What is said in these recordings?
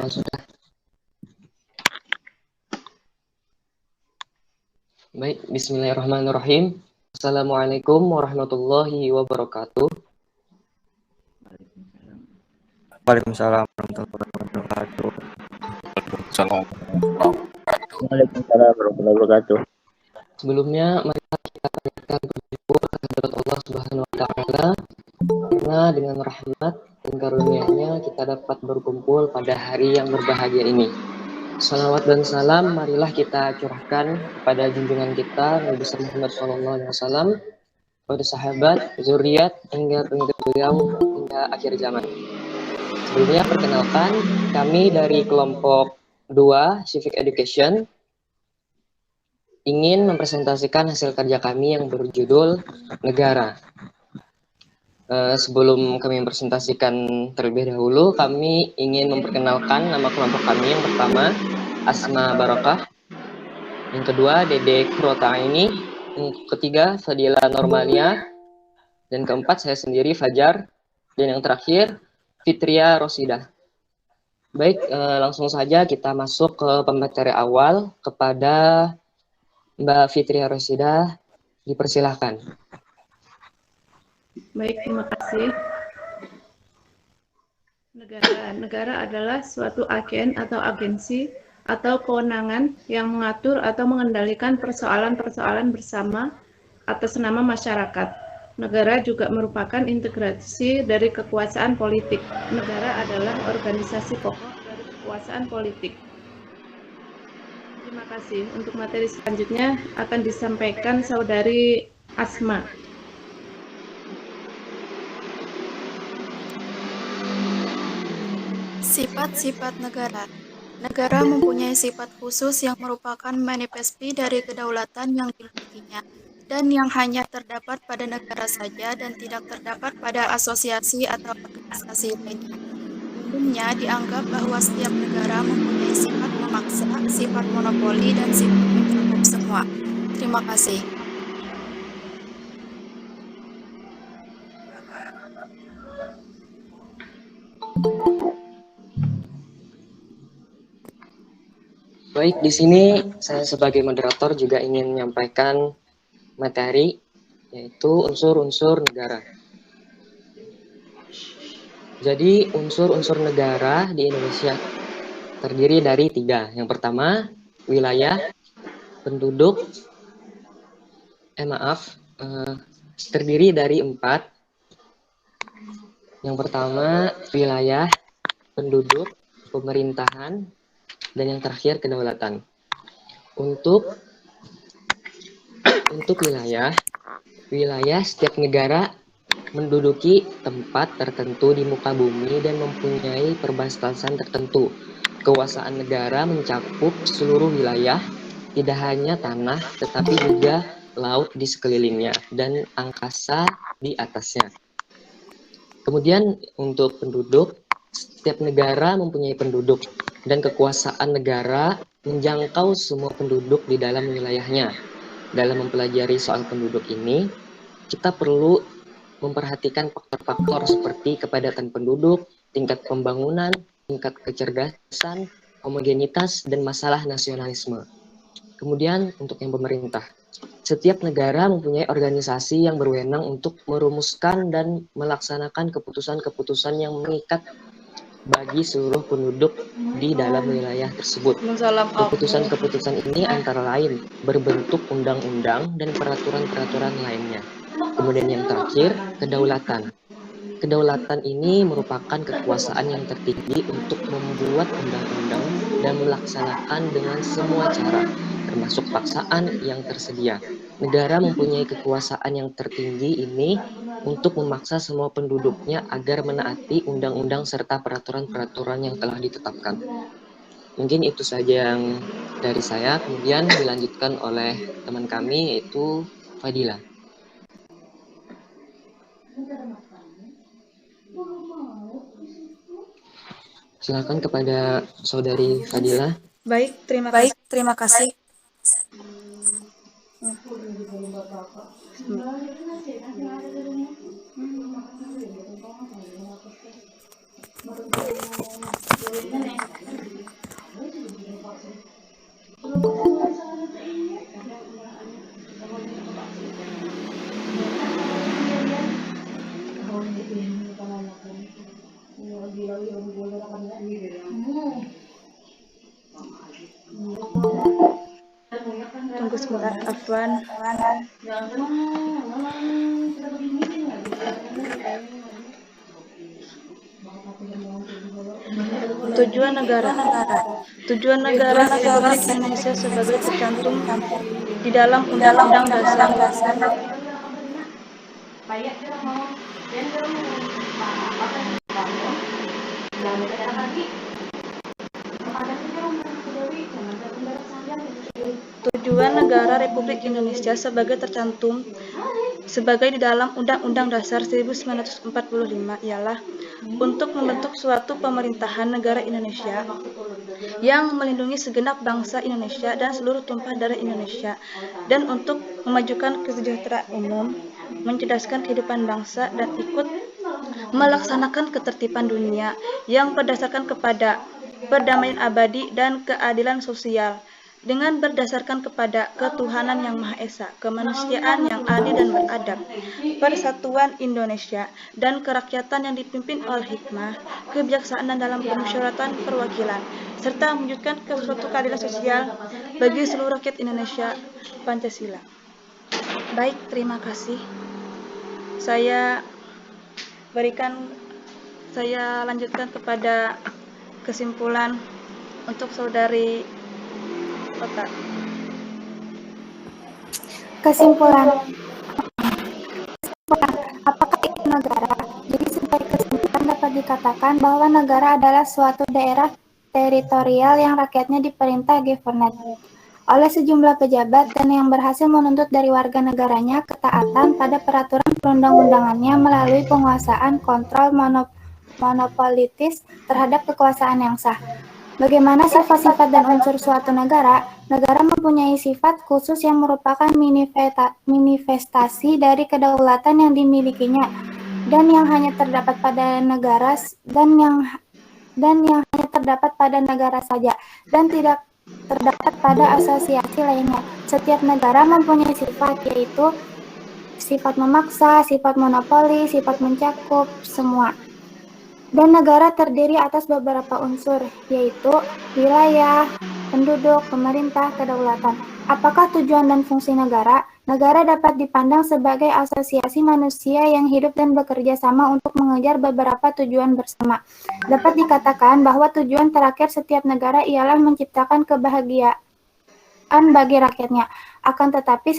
sudah. Baik, bismillahirrahmanirrahim. Assalamualaikum warahmatullahi wabarakatuh. Waalaikumsalam warahmatullahi wabarakatuh. Waalaikumsalam warahmatullahi wabarakatuh. Sebelumnya, mari kita panjatkan bersyukur kehadirat Allah Subhanahu wa Ta'ala, karena dengan rahmat dan karunia-Nya kita dapat berkumpul pada hari yang berbahagia ini. Salawat dan salam marilah kita curahkan kepada junjungan kita Nabi besar Muhammad SAW, pada sahabat, zuriat, hingga pengikut beliau hingga akhir zaman. Sebelumnya perkenalkan, kami dari kelompok 2 Civic Education ingin mempresentasikan hasil kerja kami yang berjudul Negara. Sebelum kami mempresentasikan terlebih dahulu, kami ingin memperkenalkan nama kelompok kami. Yang pertama, Asma Barokah. Yang kedua, Dede Kurotaini. Yang ketiga, Fadila Normalia. Dan keempat, saya sendiri, Fajar. Dan yang terakhir, Fitria Rosidah. Baik, langsung saja kita masuk ke pemateri awal kepada Mbak Fitria Rosidah. Dipersilahkan. Baik, terima kasih. Negara adalah suatu agen atau agensi atau kewenangan yang mengatur atau mengendalikan persoalan-persoalan bersama atas nama masyarakat. Negara juga merupakan integrasi dari kekuasaan politik. Negara adalah organisasi pokok dari kekuasaan politik. Terima kasih. Untuk materi selanjutnya akan disampaikan Saudari Asma. Sifat-sifat negara. Negara mempunyai sifat khusus yang merupakan manifesti dari kedaulatan yang dimilikinya dan yang hanya terdapat pada negara saja dan tidak terdapat pada asosiasi atau organisasi lainnya. Umumnya dianggap bahwa setiap negara mempunyai sifat memaksa, sifat monopoli, dan sifat mencakup semua. Terima kasih. Baik, di sini saya sebagai moderator juga ingin menyampaikan materi, yaitu unsur-unsur negara. Jadi, unsur-unsur negara di Indonesia terdiri dari 3. Yang pertama, wilayah, penduduk, terdiri dari 4. Yang pertama, wilayah, penduduk, pemerintahan, dan yang terakhir kedaulatan. Untuk wilayah setiap negara menduduki tempat tertentu di muka bumi dan mempunyai perbatasan tertentu. Kekuasaan negara mencakup seluruh wilayah, tidak hanya tanah tetapi juga laut di sekelilingnya dan angkasa di atasnya. Kemudian untuk penduduk, setiap negara mempunyai penduduk dan kekuasaan negara menjangkau semua penduduk di dalam wilayahnya. Dalam mempelajari soal penduduk ini, kita perlu memperhatikan faktor-faktor seperti kepadatan penduduk, tingkat pembangunan, tingkat kecerdasan, homogenitas, dan masalah nasionalisme. Kemudian untuk yang pemerintah, setiap negara mempunyai organisasi yang berwenang untuk merumuskan dan melaksanakan keputusan-keputusan yang mengikat bagi seluruh penduduk di dalam wilayah tersebut. Keputusan-keputusan ini antara lain berbentuk undang-undang dan peraturan-peraturan lainnya. Kemudian yang terakhir, kedaulatan. Kedaulatan ini merupakan kekuasaan yang tertinggi untuk membuat undang-undang dan melaksanakan dengan semua cara, termasuk paksaan yang tersedia. Negara mempunyai kekuasaan yang tertinggi ini untuk memaksa semua penduduknya agar menaati undang-undang serta peraturan-peraturan yang telah ditetapkan. Mungkin itu saja yang dari saya, kemudian dilanjutkan oleh teman kami yaitu Fadila. Silakan kepada Saudari Fadila. Baik, terima kasih. Tunggu sebentar, Afwan. Tujuan negara. Tujuan negara Republik Indonesia sebagai tercantum di dalam Undang-Undang Dasar. Tujuan negara Republik Indonesia sebagai tercantum sebagai di dalam Undang-Undang Dasar 1945 ialah untuk membentuk suatu pemerintahan negara Indonesia yang melindungi segenap bangsa Indonesia dan seluruh tumpah darah Indonesia, dan untuk memajukan kesejahteraan umum, mencerdaskan kehidupan bangsa, dan ikut melaksanakan ketertiban dunia yang berdasarkan kepada perdamaian abadi dan keadilan sosial, dengan berdasarkan kepada ketuhanan yang Maha Esa, kemanusiaan yang adil dan beradab, persatuan Indonesia, dan kerakyatan yang dipimpin oleh hikmah, kebijaksanaan dalam pemusyawaratan perwakilan, serta mewujudkan suatu keadilan sosial bagi seluruh rakyat Indonesia. Pancasila. Baik, terima kasih. Saya lanjutkan kepada kesimpulan untuk saudari Ota. Kesimpulan. Apakah itu negara? Jadi sebagai kesimpulan dapat dikatakan bahwa negara adalah suatu daerah teritorial yang rakyatnya diperintah governed oleh sejumlah pejabat dan yang berhasil menuntut dari warga negaranya ketaatan pada peraturan perundang-undangannya melalui penguasaan kontrol monopolitis terhadap kekuasaan yang sah. Bagaimana sifat-sifat dan unsur suatu negara? Negara mempunyai sifat khusus yang merupakan manifestasi dari kedaulatan yang dimilikinya dan yang hanya terdapat pada negara saja dan tidak terdapat pada asosiasi lainnya. Setiap negara mempunyai sifat, yaitu sifat memaksa, sifat monopoli, sifat mencakup semua. Dan negara terdiri atas beberapa unsur, yaitu wilayah, penduduk, pemerintah, kedaulatan. Apakah tujuan dan fungsi negara? Negara dapat dipandang sebagai asosiasi manusia yang hidup dan bekerja sama untuk mengejar beberapa tujuan bersama. Dapat dikatakan bahwa tujuan terakhir setiap negara ialah menciptakan kebahagiaan bagi rakyatnya. Akan tetapi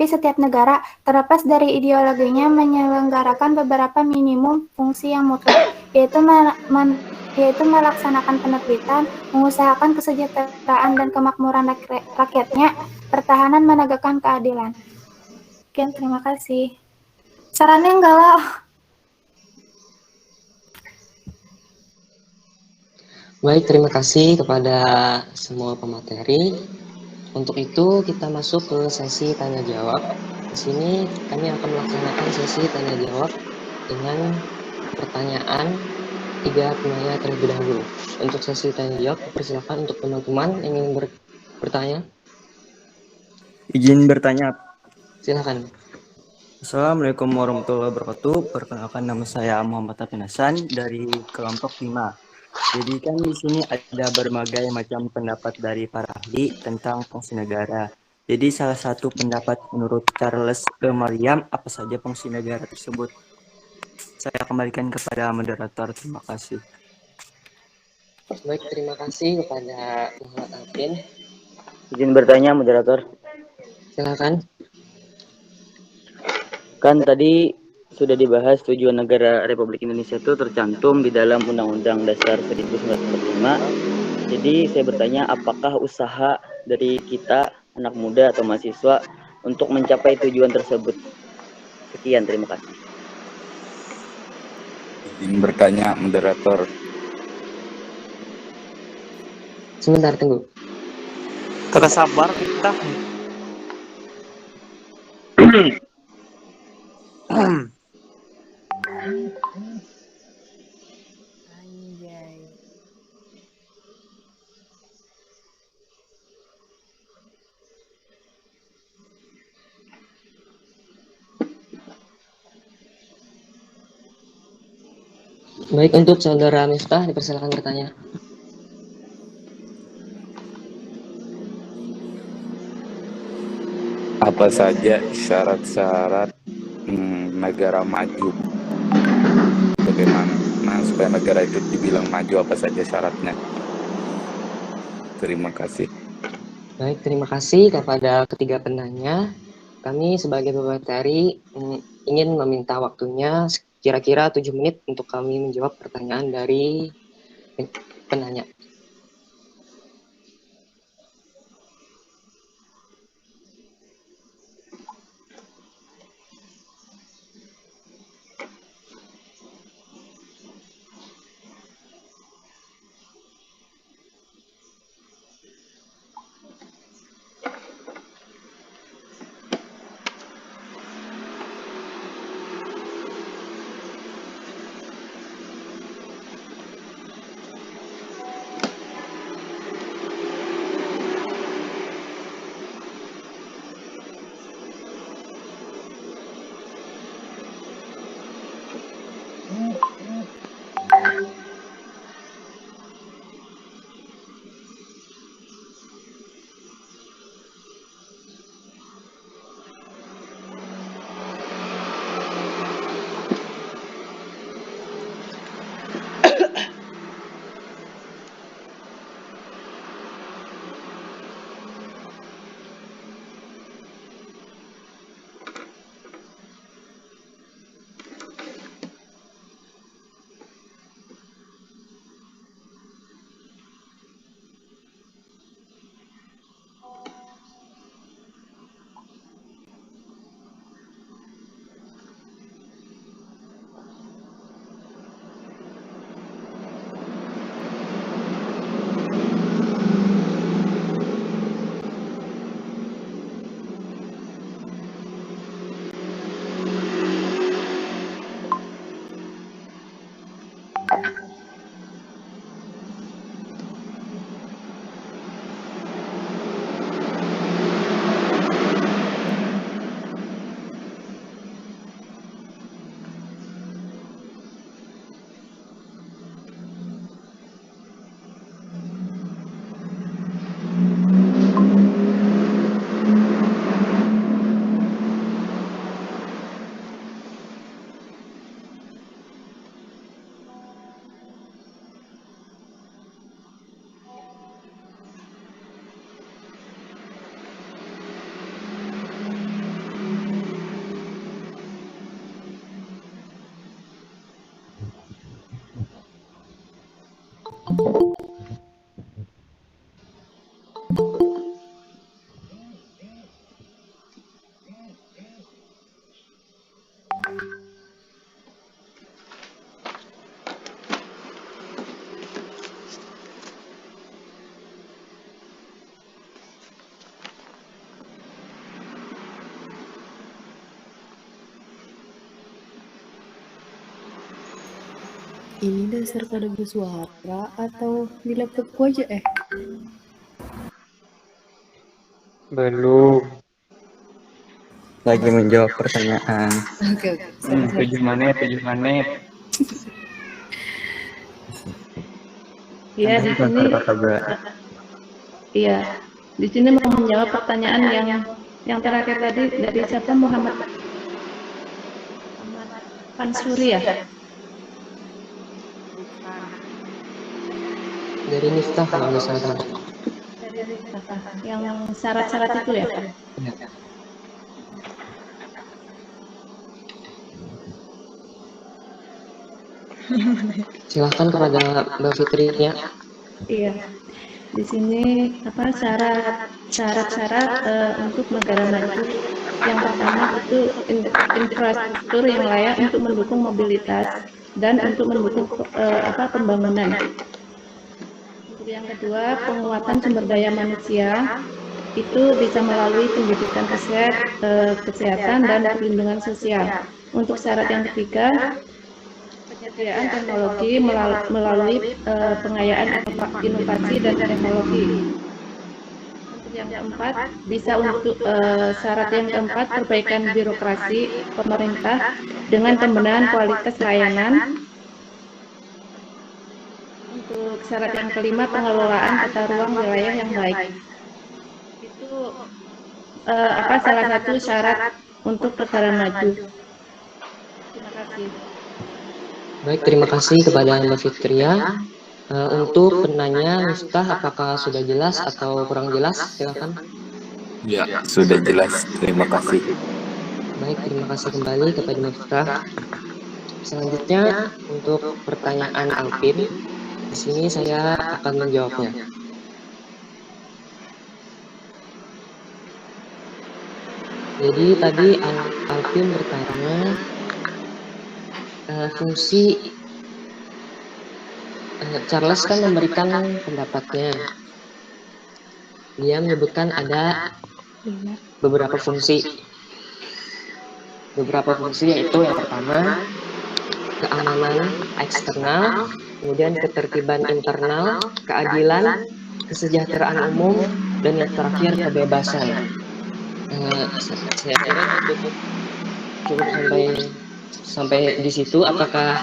setiap negara, terlepas dari ideologinya, menyelenggarakan beberapa minimum fungsi yang mutlak, yaitu melaksanakan penerbitan, mengusahakan kesejahteraan dan kemakmuran rakyatnya, pertahanan, menegakkan keadilan. Sekian, terima kasih. Sarannya enggak lah. Baik, terima kasih kepada semua pemateri. Untuk itu kita masuk ke sesi tanya jawab. Di sini kami akan melaksanakan sesi tanya jawab dengan pertanyaan 3 penanya terlebih dahulu. Untuk sesi tanya jawab, persilakan untuk teman-teman yang ingin bertanya. Izin bertanya. Silakan. Assalamualaikum warahmatullahi wabarakatuh. Perkenalkan, nama saya Muhammad Afin Hasan dari kelompok 5. Jadi kan di sini ada berbagai macam pendapat dari para ahli tentang fungsi negara. Jadi salah satu pendapat menurut Charles E. Mariam, apa saja fungsi negara tersebut? Saya kembalikan kepada moderator. Terima kasih. Baik, terima kasih kepada Muhammad Afin. Izin bertanya, moderator. Silakan. Kan tadi sudah dibahas tujuan negara Republik Indonesia itu tercantum di dalam Undang-Undang Dasar 1945. Jadi saya bertanya, apakah usaha dari kita, anak muda atau mahasiswa, untuk mencapai tujuan tersebut? Sekian, terima kasih. Izin bertanya, moderator. Sebentar, tunggu. Kata sabar kita. Baik, untuk saudara Miftah dipersilakan bertanya. Apa saja syarat-syarat negara maju? Bagaimana supaya negara itu dibilang maju, apa saja syaratnya? Terima kasih. Baik, terima kasih kepada ketiga penanya. Kami sebagai pemateri ingin meminta waktunya kira-kira 7 menit untuk kami menjawab pertanyaan dari penanya. Ini dasar pada bersuara atau di laptopku aja Belum. Lagi menjawab pertanyaan. Oke. 7 menit. Iya, di sini. Iya, di sini mau menjawab pertanyaan yang terakhir tadi dari siapa? Muhammad Pansuri ya? Dari Miftah kalau misalkan. Yang syarat-syarat itu ya? Silahkan kepada Mbak Fitri-nya. Iya, di sini apa syarat-syarat untuk negara maju. Yang pertama itu infrastruktur yang layak untuk mendukung mobilitas dan untuk mendukung pembangunan. Untuk yang kedua, penguatan sumber daya manusia itu bisa melalui pendidikan kesehatan dan perlindungan sosial. Untuk syarat yang ketiga, penyediaan teknologi melalui pengayaan inovasi dan teknologi. Untuk yang keempat, bisa untuk syarat yang keempat, perbaikan birokrasi pemerintah dengan pembenahan kualitas layanan. Untuk syarat yang kelima, pengelolaan tata ruang wilayah yang baik. Itu salah satu syarat untuk negara maju. Terima kasih. Baik, terima kasih kepada Mbak Fitria. Untuk penanya, Miftah, apakah sudah jelas atau kurang jelas? Silakan. Ya, sudah jelas. Terima kasih. Baik, terima kasih kembali kepada Miftah. Selanjutnya untuk pertanyaan Alvin, di sini saya akan menjawabnya. Jadi tadi Alvin bertanya fungsi Charles kan memberikan pendapatnya. Dia menyebutkan ada beberapa fungsi. Beberapa fungsi yaitu yang pertama keamanan eksternal, kemudian ketertiban internal, keadilan, kesejahteraan umum, dan yang terakhir kebebasan. Saya kira cukup sampai di situ. Apakah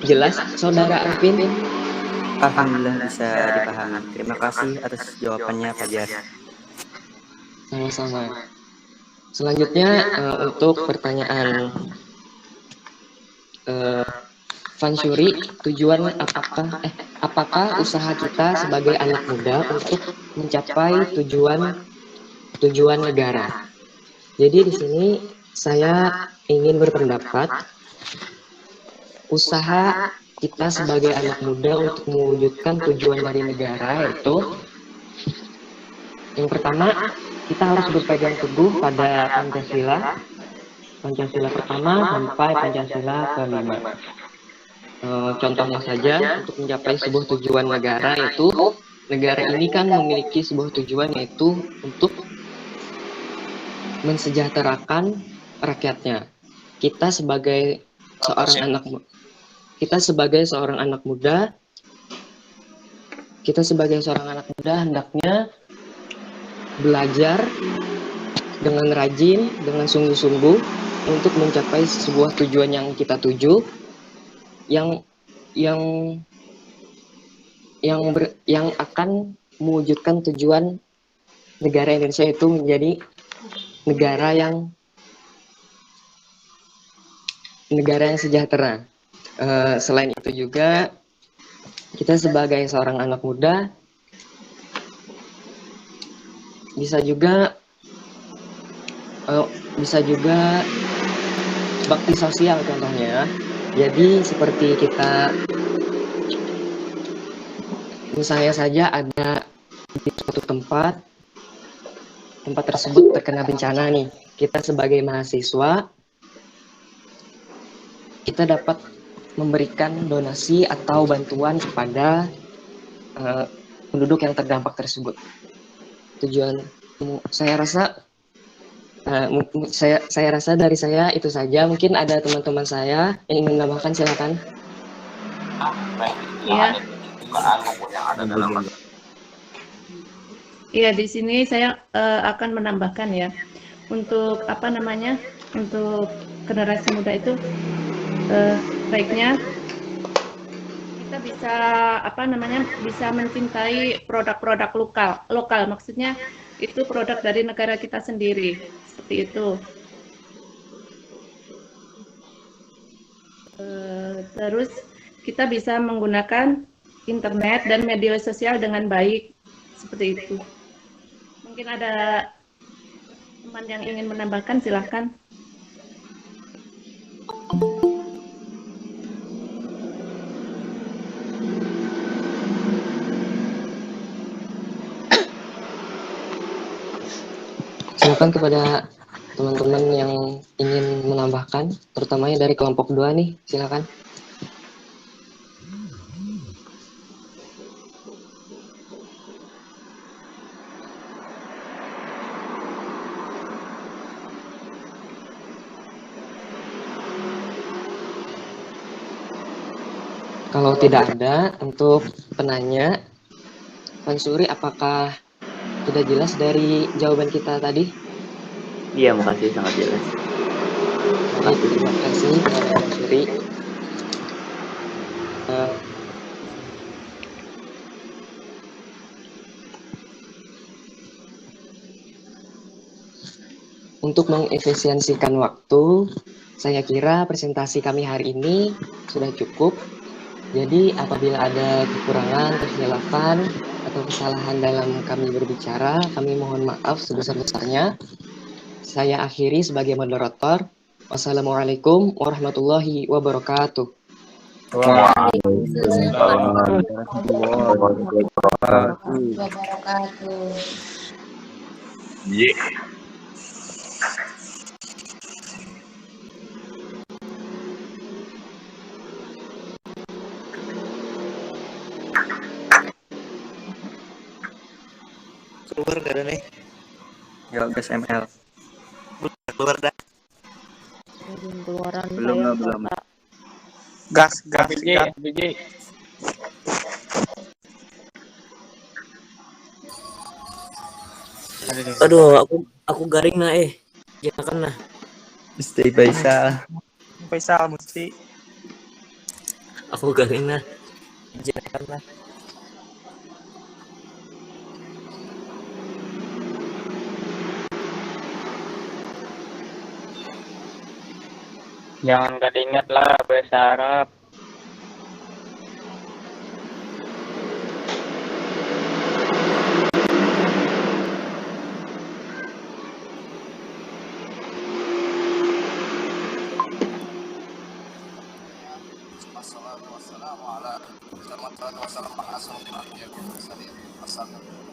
jelas, Saudara Alvin? Alhamdulillah bisa dipahami. Terima kasih atas jawabannya, Fajar. Sama-sama. Selanjutnya untuk pertanyaan Fansuri, apakah usaha kita sebagai anak muda untuk mencapai tujuan negara? Jadi di sini saya ingin berpendapat usaha kita sebagai anak muda untuk mewujudkan tujuan dari negara itu yang pertama kita harus berpegang teguh pada Pancasila. Pancasila pertama sampai Pancasila kelima. Contohnya saja untuk mencapai sebuah tujuan negara itu negara ini kan memiliki sebuah tujuan yaitu untuk mensejahterakan rakyatnya. Kita sebagai seorang anak muda hendaknya belajar dengan rajin, dengan sungguh-sungguh untuk mencapai sebuah tujuan yang kita tuju, yang akan mewujudkan tujuan negara Indonesia itu menjadi negara yang sejahtera. Selain itu juga kita sebagai seorang anak muda bisa juga bakti sosial contohnya. Jadi seperti kita misalnya saja ada di suatu tempat tersebut terkena bencana nih, kita sebagai mahasiswa kita dapat memberikan donasi atau bantuan kepada penduduk yang terdampak tersebut. Tujuan saya rasa dari saya itu saja. Mungkin ada teman-teman saya yang ingin menambahkan, silakan. Iya, di sini saya akan menambahkan ya. Untuk untuk generasi muda itu baiknya kita bisa mencintai produk-produk lokal. Maksudnya itu produk dari negara kita sendiri, seperti itu. Terus kita bisa menggunakan internet dan media sosial dengan baik, seperti itu. Mungkin ada teman yang ingin menambahkan, silahkan. Silakan kepada teman-teman yang ingin menambahkan, terutamanya dari kelompok 2 nih, silakan. Kalau tidak ada untuk penanya, Fansuri, apakah sudah jelas dari jawaban kita tadi? Iya, makasih, sangat jelas. Terima kasih kepada Fansuri. Untuk mengefisiensikan waktu, saya kira presentasi kami hari ini sudah cukup. Jadi apabila ada kekurangan, kehilafan, atau kesalahan dalam kami berbicara, kami mohon maaf sebesar-besarnya. Saya akhiri sebagai moderator. Wassalamualaikum warahmatullahi wabarakatuh. Keluar gak ada nih? Yuk guys, ML. Keluar dah. Keluaran Belum saya lah, belum. kota. Gas, gas, gas. Aduh, aku garing nah jangan nah. Stay Faisal. Faisal mesti. Aku garing nah. Jangan lah. Jangan gak diingat lah bahasa Arab. Wassalamualaikum warahmatullahi wabarakatuh.